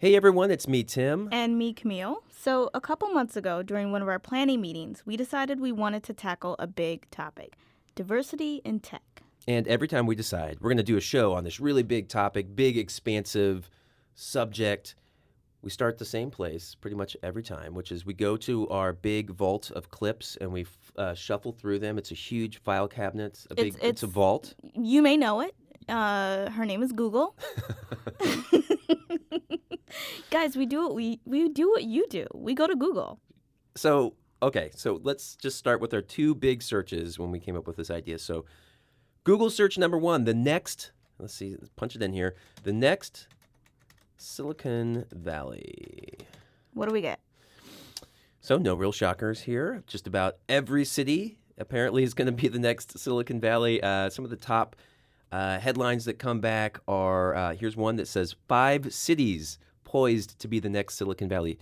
Hey everyone, it's me, Tim. And me, Camille. So a couple months ago, during one of our planning meetings, we decided we wanted to tackle a big topic: diversity in tech. And every time we decide we're going to do a show on this really big topic, big, expansive subject, we start the same place pretty much every time, which is we go to our big vault of clips and we shuffle through them. It's a huge file cabinet. It's a vault. You may know it. Her name is Google. Guys, we do what you do. We go to Google. So let's just start with our two big searches when we came up with this idea. So Google search number one, let's punch it in here. The next Silicon Valley. What do we get? So no real shockers here. Just about every city apparently is going to be the next Silicon Valley. Some of the top headlines that come back are, here's one that says 5 cities poised to be the next Silicon Valley.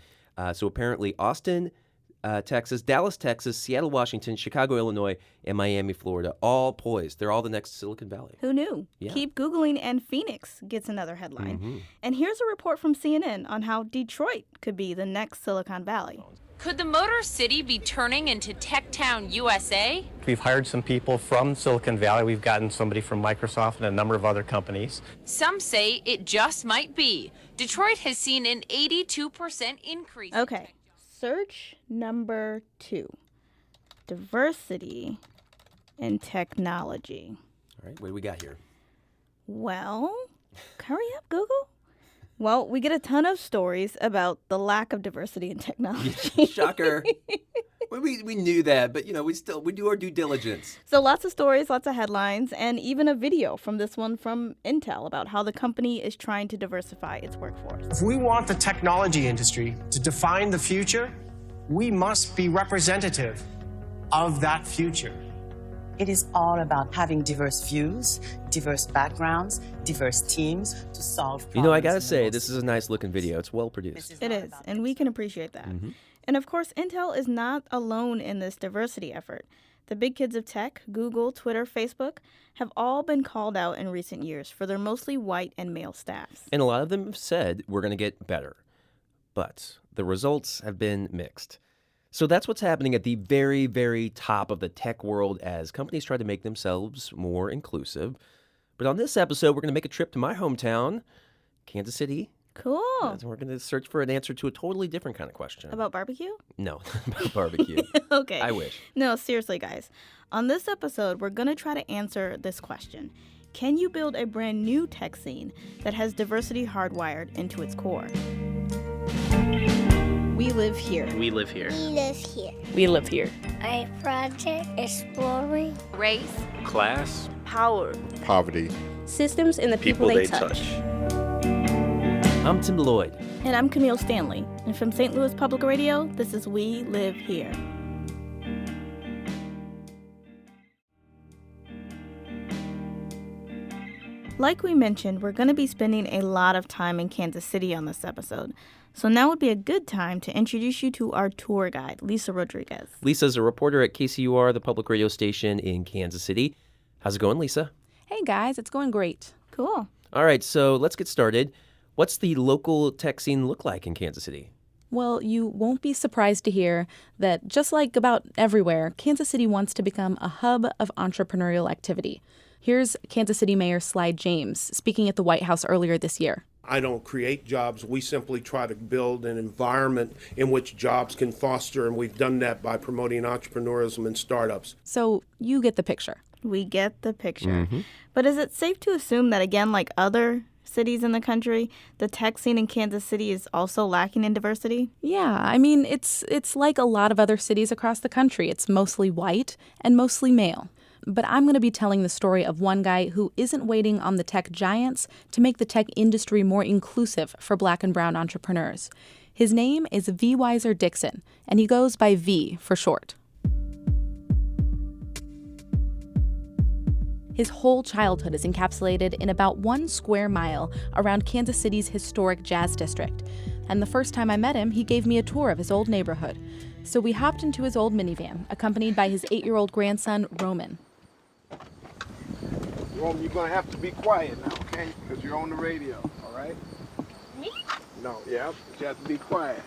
So apparently Austin, Texas, Dallas, Texas, Seattle, Washington, Chicago, Illinois, and Miami, Florida, all poised. They're all the next Silicon Valley. Who knew? Yeah. Keep Googling and Phoenix gets another headline. Mm-hmm. And here's a report from CNN on how Detroit could be the next Silicon Valley. Could the Motor City be turning into Tech Town USA? We've hired some people from Silicon Valley. We've gotten somebody from Microsoft and a number of other companies. Some say it just might be. Detroit has seen an 82% increase. Okay, search number 2, diversity in technology. All right, what do we got here? Well, hurry up, Google. Well, we get a ton of stories about the lack of diversity in technology. Shocker. We knew that, but we do our due diligence. So lots of stories, lots of headlines, and even a video from this one from Intel about how the company is trying to diversify its workforce. If we want the technology industry to define the future, we must be representative of that future. It is all about having diverse views, diverse backgrounds, diverse teams to solve problems. I got to say, this is a nice looking video. It's well produced. It is, and we can appreciate that. Mm-hmm. And of course, Intel is not alone in this diversity effort. The big kids of tech, Google, Twitter, Facebook, have all been called out in recent years for their mostly white and male staffs. And a lot of them have said we're going to get better. But the results have been mixed. So that's what's happening at the very, very top of the tech world as companies try to make themselves more inclusive. But on this episode, we're going to make a trip to my hometown, Kansas City. Cool. And we're going to search for an answer to a totally different kind of question. About barbecue? No, about barbecue. Okay. I wish. No, seriously, guys. On this episode, we're going to try to answer this question. Can you build a brand new tech scene that has diversity hardwired into its core? We live here. We live here. We live here. We live here. A project exploring Race. Class. Power. Poverty. Systems and the people they touch. I'm Tim Lloyd. And I'm Camille Stanley. And from St. Louis Public Radio, this is We Live Here. Like we mentioned, we're going to be spending a lot of time in Kansas City on this episode. So now would be a good time to introduce you to our tour guide, Lisa Rodriguez. Lisa's a reporter at KCUR, the public radio station in Kansas City. How's it going, Lisa? Hey, guys. It's going great. Cool. All right, so let's get started. What's the local tech scene look like in Kansas City? Well, you won't be surprised to hear that just like about everywhere, Kansas City wants to become a hub of entrepreneurial activity. Here's Kansas City Mayor Slide James speaking at the White House earlier this year. I don't create jobs. We simply try to build an environment in which jobs can foster, and we've done that by promoting entrepreneurism and startups. So you get the picture. We get the picture. Mm-hmm. But is it safe to assume that, again, like other cities in the country, the tech scene in Kansas City is also lacking in diversity? Yeah, I mean, it's like a lot of other cities across the country. It's mostly white and mostly male. But I'm going to be telling the story of one guy who isn't waiting on the tech giants to make the tech industry more inclusive for Black and brown entrepreneurs. His name is V. Weiser Dixon, and he goes by V for short. His whole childhood is encapsulated in about 1 square mile around Kansas City's historic Jazz District. And the first time I met him, he gave me a tour of his old neighborhood. So we hopped into his old minivan, accompanied by his 8-year-old grandson, Roman. Roman, you're going to have to be quiet now, okay? Because you're on the radio, all right? Me? No, yeah, you have to be quiet.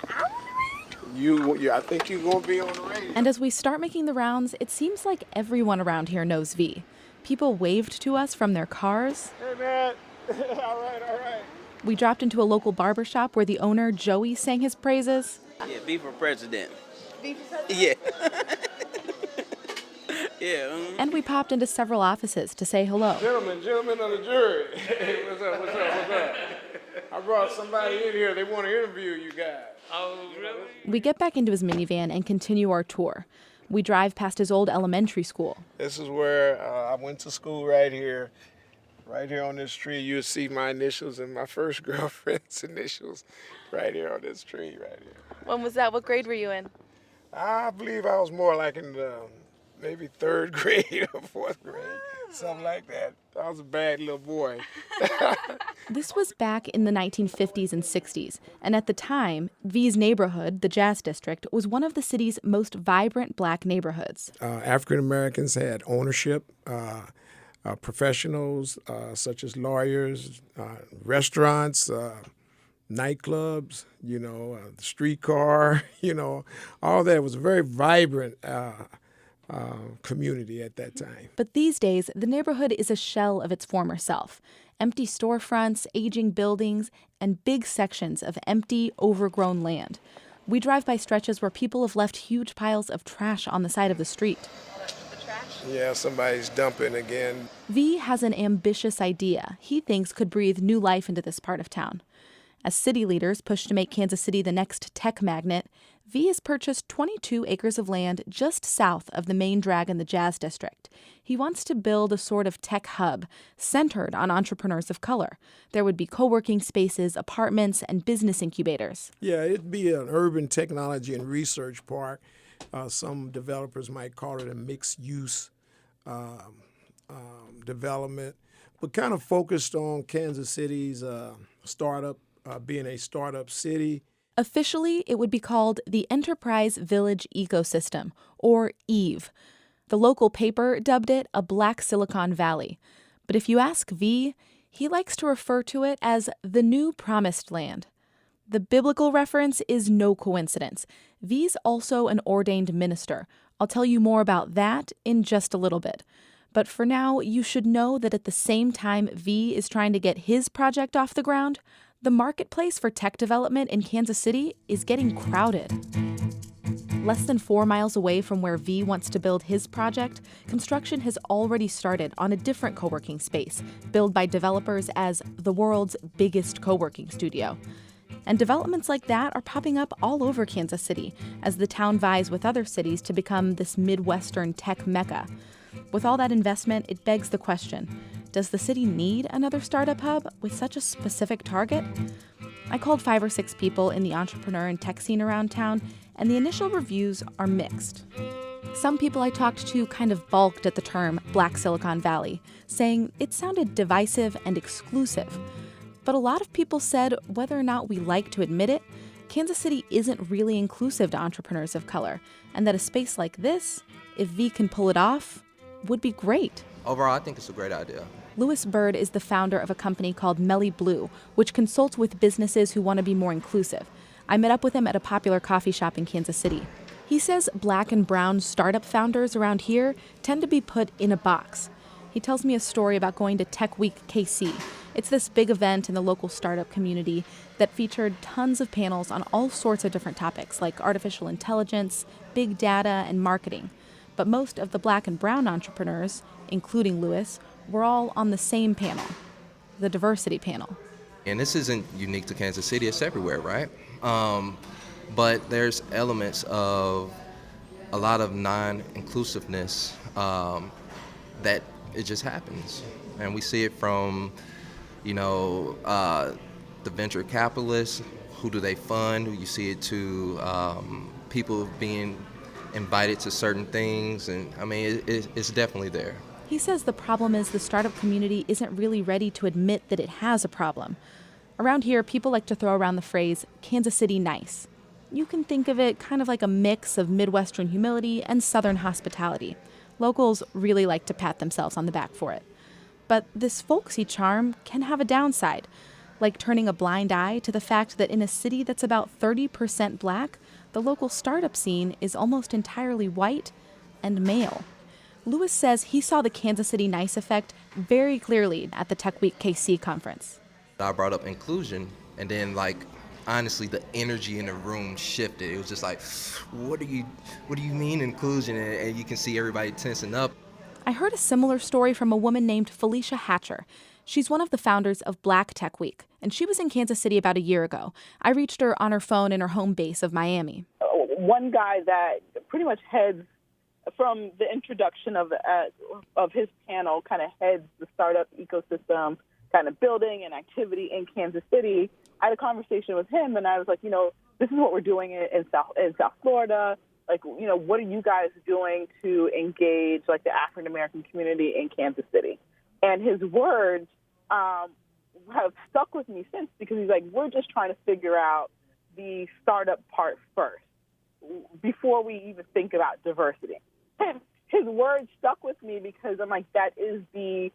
I think you're going to be on the radio. And as we start making the rounds, it seems like everyone around here knows V. People waved to us from their cars. Hey, man. All right. We dropped into a local barber shop where the owner, Joey, sang his praises. Yeah, V for president. V for president? Yeah. Yeah. And we popped into several offices to say hello. Gentlemen of the jury. Hey, what's up? I brought somebody in here. They want to interview you guys. Oh, really? We get back into his minivan and continue our tour. We drive past his old elementary school. This is where I went to school right here. Right here on this tree, you'll see my initials and my first girlfriend's initials right here on this tree right here. When was that? What grade were you in? I believe I was more like in the maybe 3rd grade or 4th grade, something like that. I was a bad little boy. This was back in the 1950s and 60s, and at the time, V's neighborhood, the Jazz District, was one of the city's most vibrant black neighborhoods. African Americans had ownership. Professionals such as lawyers, restaurants, nightclubs, the streetcar, all that. It was a very vibrant community at that time. But these days, the neighborhood is a shell of its former self. Empty storefronts, aging buildings, and big sections of empty, overgrown land. We drive by stretches where people have left huge piles of trash on the side of the street. Yeah, somebody's dumping again. V has an ambitious idea he thinks could breathe new life into this part of town. As city leaders push to make Kansas City the next tech magnet, V has purchased 22 acres of land just south of the main drag in the Jazz District. He wants to build a sort of tech hub centered on entrepreneurs of color. There would be co-working spaces, apartments, and business incubators. Yeah, it'd be an urban technology and research park. Some developers might call it a mixed-use development, but kind of focused on Kansas City's startup, being a startup city. Officially, it would be called the Enterprise Village Ecosystem, or EVE. The local paper dubbed it a Black Silicon Valley. But if you ask V, he likes to refer to it as the New Promised Land. The biblical reference is no coincidence. V's also an ordained minister. I'll tell you more about that in just a little bit. But for now, you should know that at the same time V is trying to get his project off the ground, the marketplace for tech development in Kansas City is getting crowded. Less than 4 miles away from where V wants to build his project, construction has already started on a different co-working space, billed by developers as the world's biggest co-working studio. And developments like that are popping up all over Kansas City as the town vies with other cities to become this Midwestern tech mecca. With all that investment, it begs the question, does the city need another startup hub with such a specific target? I called 5 or 6 people in the entrepreneur and tech scene around town, and the initial reviews are mixed. Some people I talked to kind of balked at the term Black Silicon Valley, saying it sounded divisive and exclusive. But a lot of people said, whether or not we like to admit it, Kansas City isn't really inclusive to entrepreneurs of color, and that a space like this, if V can pull it off, would be great. Overall, I think it's a great idea. Lewis Bird is the founder of a company called Melly Blue, which consults with businesses who want to be more inclusive. I met up with him at a popular coffee shop in Kansas City. He says black and brown startup founders around here tend to be put in a box. He tells me a story about going to Tech Week KC. It's this big event in the local startup community that featured tons of panels on all sorts of different topics like artificial intelligence, big data, and marketing. But most of the black and brown entrepreneurs, including Lewis, were all on the same panel, the diversity panel. And this isn't unique to Kansas City, it's everywhere, right? But there's elements of a lot of non-inclusiveness that it just happens. And we see it from, the venture capitalists, who do they fund? You see it to people being invited to certain things, and I mean, it's definitely there. He says the problem is the startup community isn't really ready to admit that it has a problem. Around here, people like to throw around the phrase, Kansas City nice. You can think of it kind of like a mix of Midwestern humility and Southern hospitality. Locals really like to pat themselves on the back for it. But this folksy charm can have a downside. like turning a blind eye to the fact that in a city that's about 30% black, the local startup scene is almost entirely white and male. Lewis says he saw the Kansas City nice effect very clearly at the Tech Week KC conference. I brought up inclusion, and then honestly, the energy in the room shifted. It was just like, what do you mean inclusion? And you can see everybody tensing up. I heard a similar story from a woman named Felicia Hatcher. She's one of the founders of Black Tech Week, and she was in Kansas City about a year ago. I reached her on her phone in her home base of Miami. One guy that pretty much heads, from the introduction of his panel, kind of heads the startup ecosystem kind of building and activity in Kansas City. I had a conversation with him, and I was like, this is what we're doing in South Florida. Like, what are you guys doing to engage, like, the African-American community in Kansas City? And his words have stuck with me since, because he's like, we're just trying to figure out the startup part first before we even think about diversity. And his words stuck with me because I'm like, that is the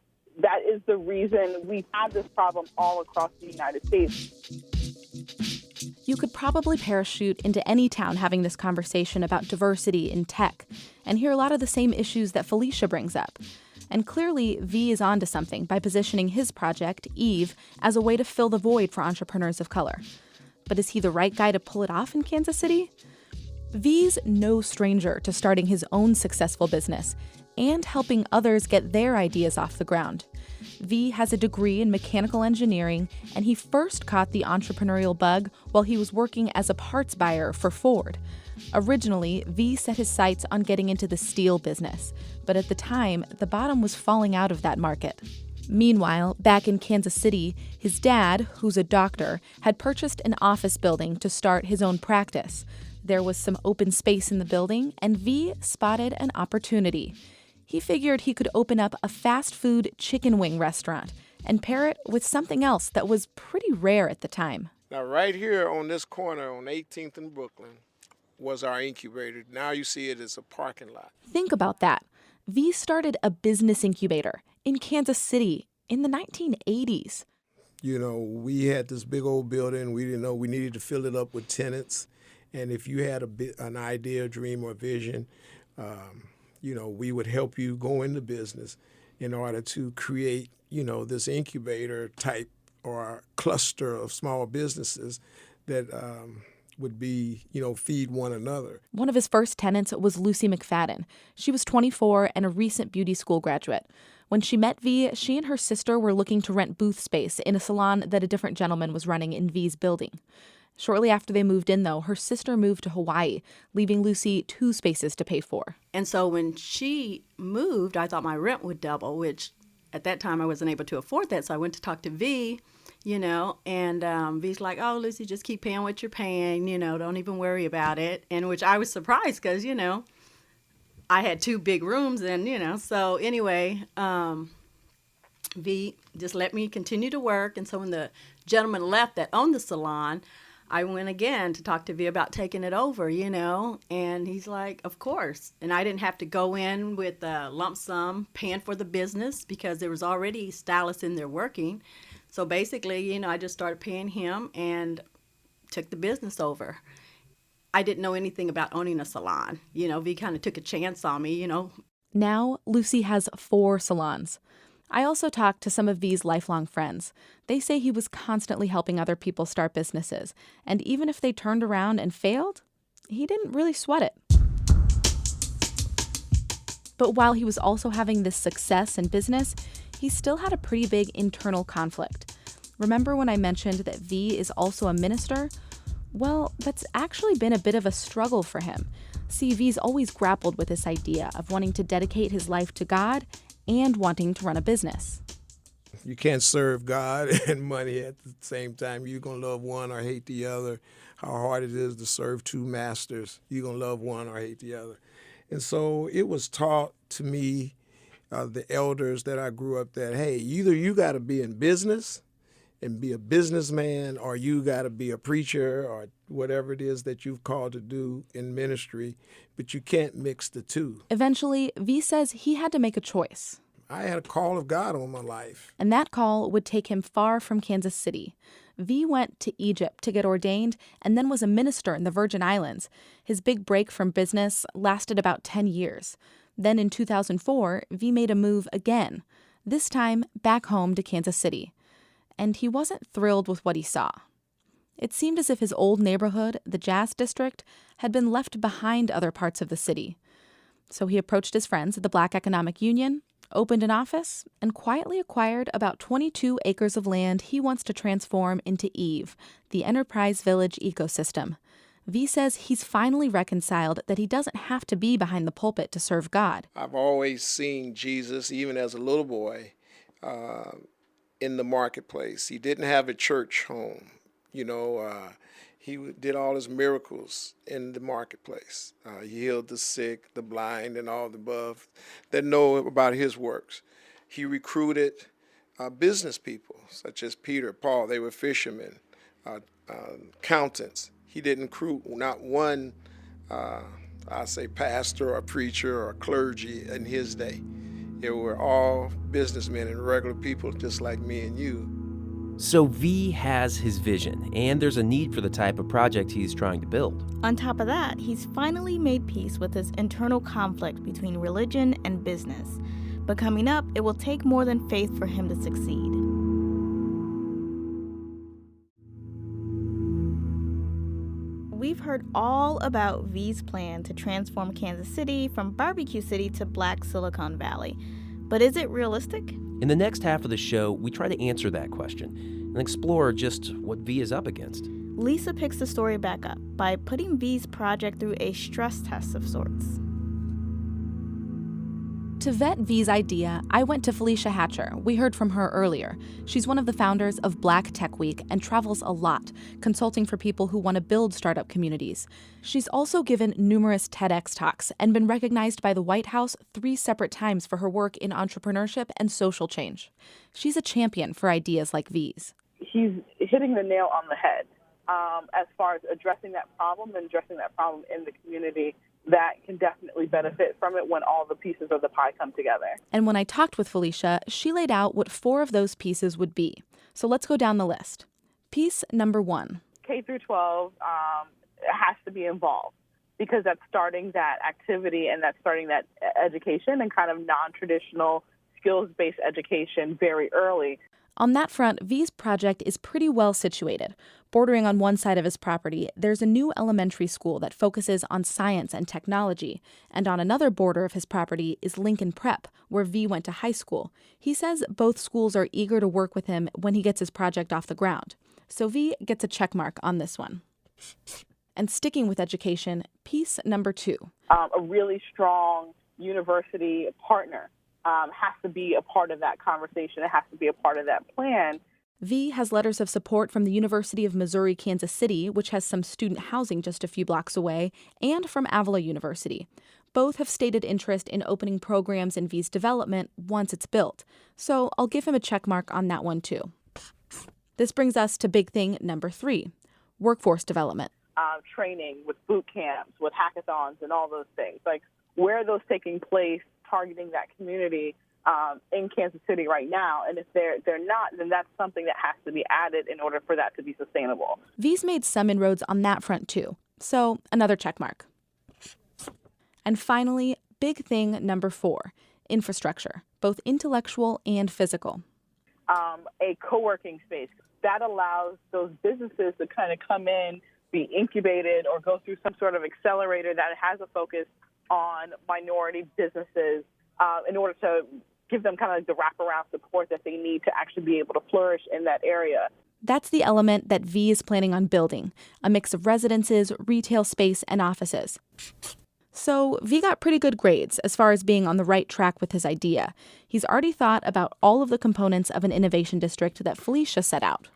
reason we have this problem all across the United States. You could probably parachute into any town having this conversation about diversity in tech and hear a lot of the same issues that Felicia brings up. And clearly, V is onto something by positioning his project, Eve, as a way to fill the void for entrepreneurs of color. But is he the right guy to pull it off in Kansas City? V's no stranger to starting his own successful business and helping others get their ideas off the ground. V has a degree in mechanical engineering, and he first caught the entrepreneurial bug while he was working as a parts buyer for Ford. Originally, V set his sights on getting into the steel business, but at the time, the bottom was falling out of that market. Meanwhile, back in Kansas City, his dad, who's a doctor, had purchased an office building to start his own practice. There was some open space in the building, and V spotted an opportunity. He figured he could open up a fast food chicken wing restaurant and pair it with something else that was pretty rare at the time. Now, right here on this corner on 18th and Brooklyn was our incubator. Now you see it as a parking lot. Think about that. V started a business incubator in Kansas City in the 1980s. We had this big old building. We didn't know we needed to fill it up with tenants. And if you had an idea, dream, or vision, we would help you go into business in order to create, this incubator type or cluster of small businesses that would be, feed one another. One of his first tenants was Lucy McFadden. She was 24 and a recent beauty school graduate. When she met V, she and her sister were looking to rent booth space in a salon that a different gentleman was running in V's building. Shortly after they moved in, though, her sister moved to Hawaii, leaving Lucy 2 spaces to pay for. And so when she moved, I thought my rent would double, which at that time I wasn't able to afford that. So I went to talk to V, and V's like, oh, Lucy, just keep paying what you're paying, don't even worry about it. And which I was surprised because, I had 2 big rooms and, so anyway, V just let me continue to work. And so when the gentleman left that owned the salon, I went again to talk to V about taking it over, and he's like, of course. And I didn't have to go in with a lump sum paying for the business because there was already stylists in there working. So basically, I just started paying him and took the business over. I didn't know anything about owning a salon. V kind of took a chance on me, Now, Lucy has 4 salons. I also talked to some of V's lifelong friends. They say he was constantly helping other people start businesses, and even if they turned around and failed, he didn't really sweat it. But while he was also having this success in business, he still had a pretty big internal conflict. Remember when I mentioned that V is also a minister? Well, that's actually been a bit of a struggle for him. See, V's always grappled with this idea of wanting to dedicate his life to God and wanting to run a business. You can't serve God and money at the same time. You're going to love one or hate the other. How hard it is to serve 2 masters. You're going to love one or hate the other. And so it was taught to me, the elders that I grew up that, hey, either you got to be in business and be a businessman, or you got to be a preacher or whatever it is that you've called to do in ministry, but you can't mix the 2. Eventually, V says he had to make a choice. I had a call of God on my life. And that call would take him far from Kansas City. V went to Egypt to get ordained and then was a minister in the Virgin Islands. His big break from business lasted about 10 years. Then in 2004, V made a move again, this time back home to Kansas City. And he wasn't thrilled with what he saw. It seemed as if his old neighborhood, the Jazz District, had been left behind other parts of the city. So he approached his friends at the Black Economic Union, opened an office, and quietly acquired about 22 acres of land he wants to transform into EVE, the Enterprise Village ecosystem. V says he's finally reconciled that he doesn't have to be behind the pulpit to serve God. I've always seen Jesus, even as a little boy, in the marketplace. He didn't have a church home. He did all his miracles in the marketplace. He healed the sick, the blind, and all the above that know about his works. He recruited business people, such as Peter, Paul. They were fishermen, accountants. He didn't recruit not one, pastor or preacher or clergy in his day. They were all businessmen and regular people just like me and you. So V has his vision, and there's a need for the type of project he's trying to build. On top of that, he's finally made peace with his internal conflict between religion and business. But coming up, it will take more than faith for him to succeed. We've heard all about V's plan to transform Kansas City from Barbecue City to Black Silicon Valley. But is it realistic? In the next half of the show, we try to answer that question and explore just what V is up against. Lisa picks the story back up by putting V's project through a stress test of sorts. To vet V's idea, I went to Felicia Hatcher. We heard from her earlier. She's one of the founders of Black Tech Week and travels a lot, consulting for people who want to build startup communities. She's also given numerous TEDx talks and been recognized by the White House 3 separate times for her work in entrepreneurship and social change. She's a champion for ideas like V's. He's hitting the nail on the head as far as addressing that problem and addressing that problem in the community that can definitely benefit from it when all the pieces of the pie come together. And when I talked with Felicia, she laid out what 4 of those pieces would be. So let's go down the list. Piece number 1. K through 12 has to be involved because that's starting that activity and that's starting that education and kind of non-traditional skills-based education very early. On that front, V's project is pretty well situated. Bordering on one side of his property, there's a new elementary school that focuses on science and technology. And on another border of his property is Lincoln Prep, where V went to high school. He says both schools are eager to work with him when he gets his project off the ground. So V gets a check mark on this one. And sticking with education, piece number 2. A really strong university partner has to be a part of that conversation. It has to be a part of that plan. V has letters of support from the University of Missouri-Kansas City, which has some student housing just a few blocks away, and from Avila University. Both have stated interest in opening programs in V's development once it's built. So I'll give him a check mark on that one too. This brings us to big thing number 3, workforce development. Training with boot camps, with hackathons and all those things. Like, where are those taking place, targeting that community in Kansas City right now? And if they're not, then that's something that has to be added in order for that to be sustainable. V's made some inroads on that front too. So another check mark. And finally, big thing number 4, infrastructure, both intellectual and physical. A co-working space that allows those businesses to kind of come in, be incubated, or go through some sort of accelerator that has a focus on minority businesses in order to give them kind of like the wraparound support that they need to actually be able to flourish in that area. That's the element that V is planning on building, a mix of residences, retail space, and offices. So V got pretty good grades as far as being on the right track with his idea. He's already thought about all of the components of an innovation district that Felicia set out.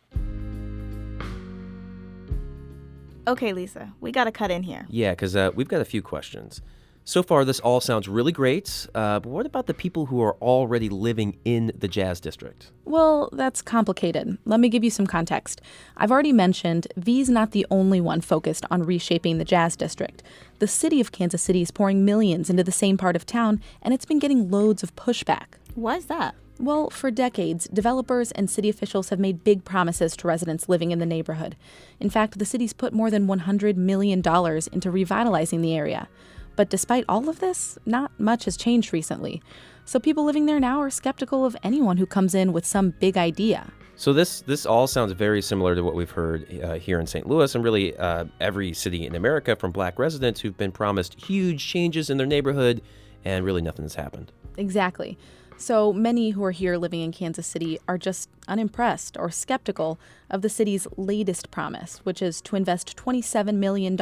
Okay, Lisa, we got to cut in here. Yeah, because we've got a few questions. So far, this all sounds really great, but what about the people who are already living in the Jazz District? Well, that's complicated. Let me give you some context. I've already mentioned V's not the only one focused on reshaping the Jazz District. The city of Kansas City is pouring millions into the same part of town, and it's been getting loads of pushback. Why is that? Well, for decades, developers and city officials have made big promises to residents living in the neighborhood. In fact, the city's put more than $100 million into revitalizing the area. But despite all of this, not much has changed recently. So people living there now are skeptical of anyone who comes in with some big idea. So this all sounds very similar to what we've heard here in St. Louis and really every city in America from Black residents who've been promised huge changes in their neighborhood, and really nothing has happened. Exactly. So many who are here living in Kansas City are just unimpressed or skeptical of the city's latest promise, which is to invest $27 million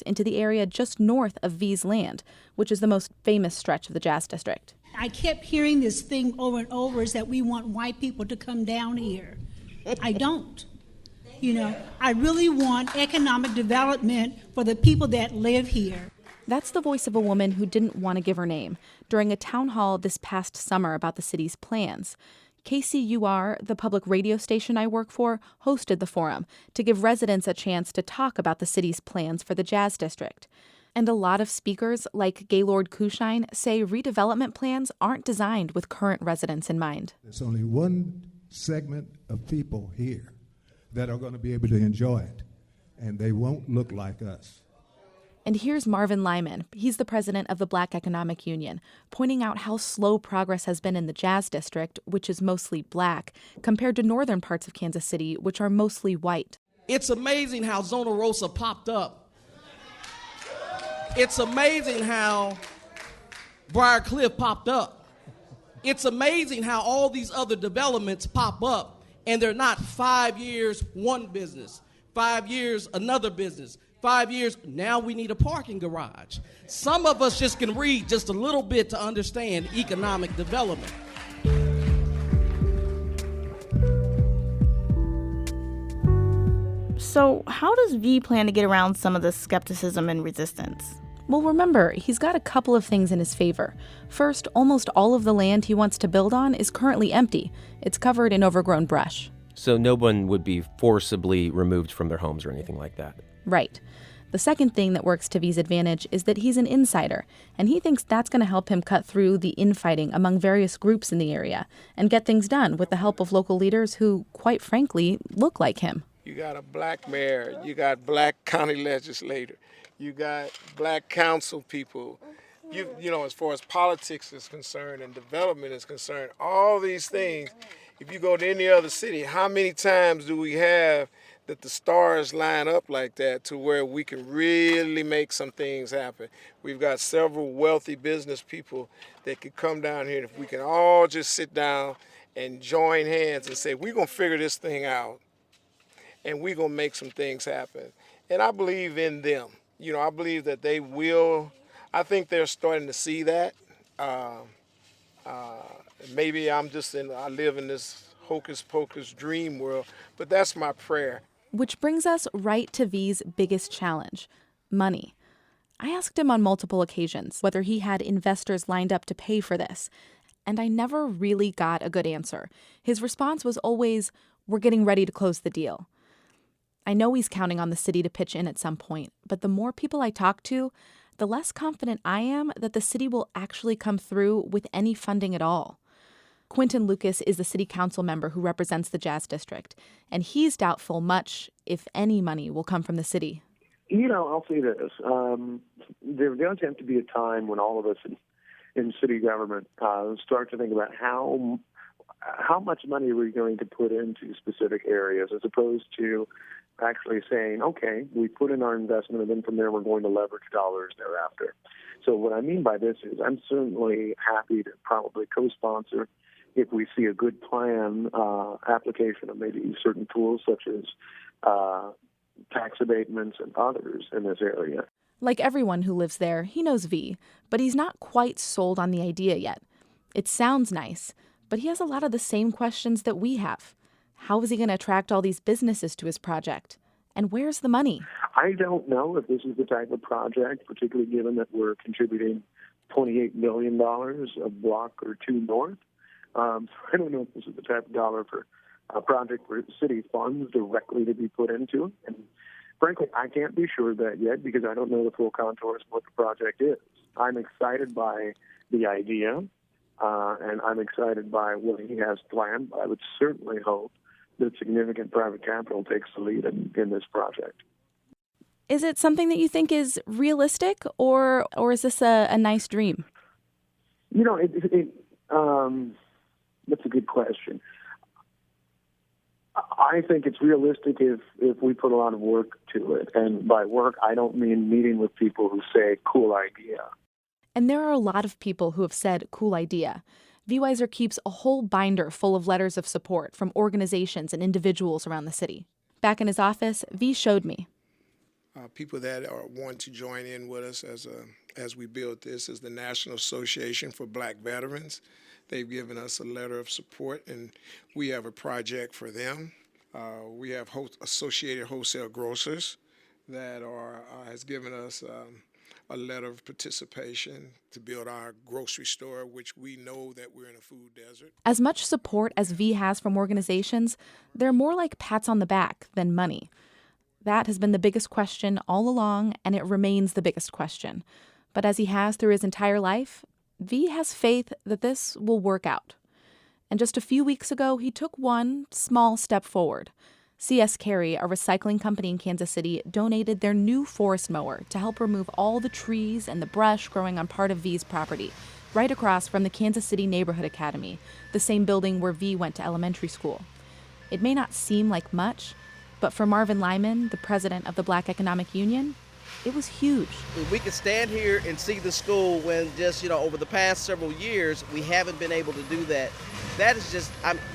into the area just north of V's land, which is the most famous stretch of the Jazz District. I kept hearing this thing over and over is that we want white people to come down here. I don't. I really want economic development for the people that live here. That's the voice of a woman who didn't want to give her name during a town hall this past summer about the city's plans. KCUR, the public radio station I work for, hosted the forum to give residents a chance to talk about the city's plans for the Jazz District. And a lot of speakers, like Gaylord Kushine, say redevelopment plans aren't designed with current residents in mind. There's only one segment of people here that are going to be able to enjoy it, and they won't look like us. And here's Marvin Lyman, he's the president of the Black Economic Union, pointing out how slow progress has been in the Jazz District, which is mostly black, compared to northern parts of Kansas City, which are mostly white. It's amazing how Zona Rosa popped up. It's amazing how Briar Cliff popped up. It's amazing how all these other developments pop up, and they're not 5 years, one business, 5 years, another business. 5 years, now we need a parking garage. Some of us just can read just a little bit to understand economic development. So how does V plan to get around some of the skepticism and resistance? Well, remember, he's got a couple of things in his favor. First, almost all of the land he wants to build on is currently empty. It's covered in overgrown brush. So no one would be forcibly removed from their homes or anything like that. Right. The second thing that works to V's advantage is that he's an insider, and he thinks that's going to help him cut through the infighting among various groups in the area and get things done with the help of local leaders who, quite frankly, look like him. You got a black mayor, you got black county legislator, you got black council people. You know, as far as politics is concerned and development is concerned, all these things, if you go to any other city, how many times do we have that the stars line up like that to where we can really make some things happen? We've got several wealthy business people that could come down here, and if we can all just sit down and join hands and say, we're going to figure this thing out, and we're going to make some things happen. And I believe in them. I believe that they will. I think they're starting to see that. Maybe I live in this hocus pocus dream world, but that's my prayer. Which brings us right to V's biggest challenge, money. I asked him on multiple occasions whether he had investors lined up to pay for this, and I never really got a good answer. His response was always, "We're getting ready to close the deal." I know he's counting on the city to pitch in at some point, but the more people I talk to, the less confident I am that the city will actually come through with any funding at all. Quentin Lucas is the city council member who represents the Jazz District, and he's doubtful much, if any, money will come from the city. I'll say this. There does have to be a time when all of us in city government start to think about how much money are we going to put into specific areas, as opposed to actually saying, okay, we put in our investment, and then from there we're going to leverage dollars thereafter. So what I mean by this is I'm certainly happy to probably co-sponsor if we see a good plan, application of maybe certain tools such as tax abatements and others in this area. Like everyone who lives there, he knows V, but he's not quite sold on the idea yet. It sounds nice, but he has a lot of the same questions that we have. How is he going to attract all these businesses to his project? And where's the money? I don't know if this is the type of project, particularly given that we're contributing $28 million of block or two north. I don't know if this is the type of dollar for a project where city funds directly to be put into. And frankly, I can't be sure of that yet because I don't know the full contours of what the project is. I'm excited by the idea. and I'm excited by what he has planned. I would certainly hope that significant private capital takes the lead in this project. Is it something that you think is realistic, or is this a nice dream? You know, that's a good question. I think it's realistic if we put a lot of work to it. And by work, I don't mean meeting with people who say, cool idea. And there are a lot of people who have said, cool idea. V. Weiser keeps a whole binder full of letters of support from organizations and individuals around the city. Back in his office, V showed me. People that want to join in with us as we build this is the National Association for Black Veterans. They've given us a letter of support, and we have a project for them. We have Associated Wholesale Grocers that has given us a letter of participation to build our grocery store, which we know that we're in a food desert. As much support as V has from organizations, they're more like pats on the back than money. That has been the biggest question all along, and it remains the biggest question. But as he has through his entire life, V has faith that this will work out. And just a few weeks ago, he took one small step forward. C.S. Carey, a recycling company in Kansas City, donated their new forest mower to help remove all the trees and the brush growing on part of V's property, right across from the Kansas City Neighborhood Academy, the same building where V went to elementary school. It may not seem like much, but for Marvin Lyman, the president of the Black Economic Union, it was huge. We can stand here and see the school when just, over the past several years, we haven't been able to do that. That is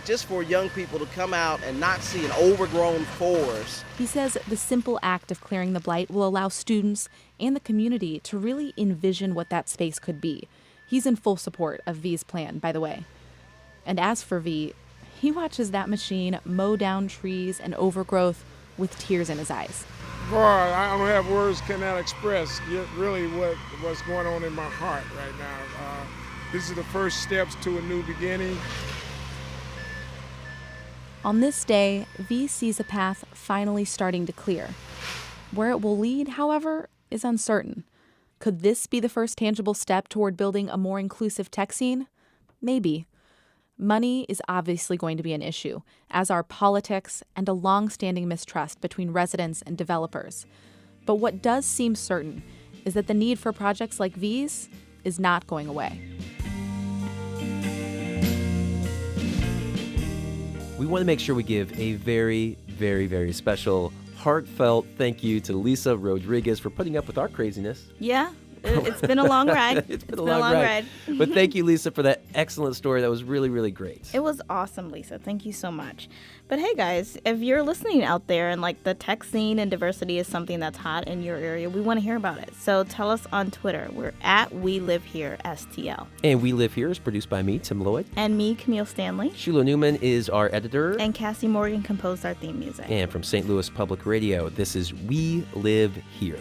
just for young people to come out and not see an overgrown forest. He says the simple act of clearing the blight will allow students and the community to really envision what that space could be. He's in full support of V's plan, by the way. And as for V, he watches that machine mow down trees and overgrowth with tears in his eyes. Boy, I don't have words cannot express really what's going on in my heart right now. This is the first steps to a new beginning. On this day, V sees a path finally starting to clear. Where it will lead, however, is uncertain. Could this be the first tangible step toward building a more inclusive tech scene? Maybe. Money is obviously going to be an issue, as are politics and a long-standing mistrust between residents and developers. But what does seem certain is that the need for projects like V's is not going away. We want to make sure we give a very, very, very special, heartfelt thank you to Lisa Rodriguez for putting up with our craziness. Yeah. It's been a long ride. It's been a long ride. But thank you, Lisa, for that excellent story. That was really, really great. It was awesome, Lisa. Thank you so much. But hey, guys, if you're listening out there and the tech scene and diversity is something that's hot in your area, we want to hear about it. So tell us on Twitter. We're at WeLiveHereSTL. And We Live Here is produced by me, Tim Lloyd. And me, Camille Stanley. Sheila Newman is our editor. And Cassie Morgan composed our theme music. And from St. Louis Public Radio, this is We Live Here.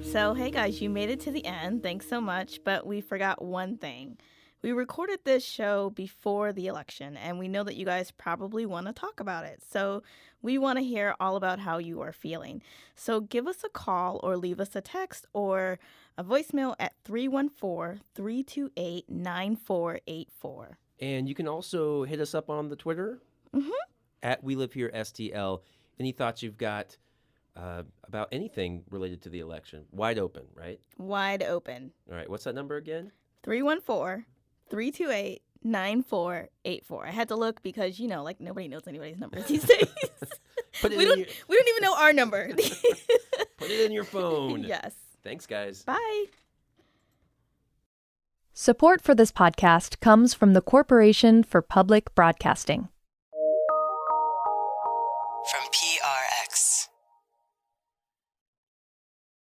So, hey guys, you made it to the end. Thanks so much. But we forgot one thing. We recorded this show before the election, and we know that you guys probably want to talk about it. So we want to hear all about how you are feeling. So give us a call or leave us a text or a voicemail at 314-328-9484. And you can also hit us up on the Twitter at We Live Here STL. Any thoughts you've got about anything related to the election? Wide open, right? Wide open. All right. What's that number again? 314-328-9484. I had to look because, nobody knows anybody's numbers these days. We don't even know our number. Put it in your phone. Yes. Thanks, guys. Bye. Support for this podcast comes from the Corporation for Public Broadcasting. From PRX.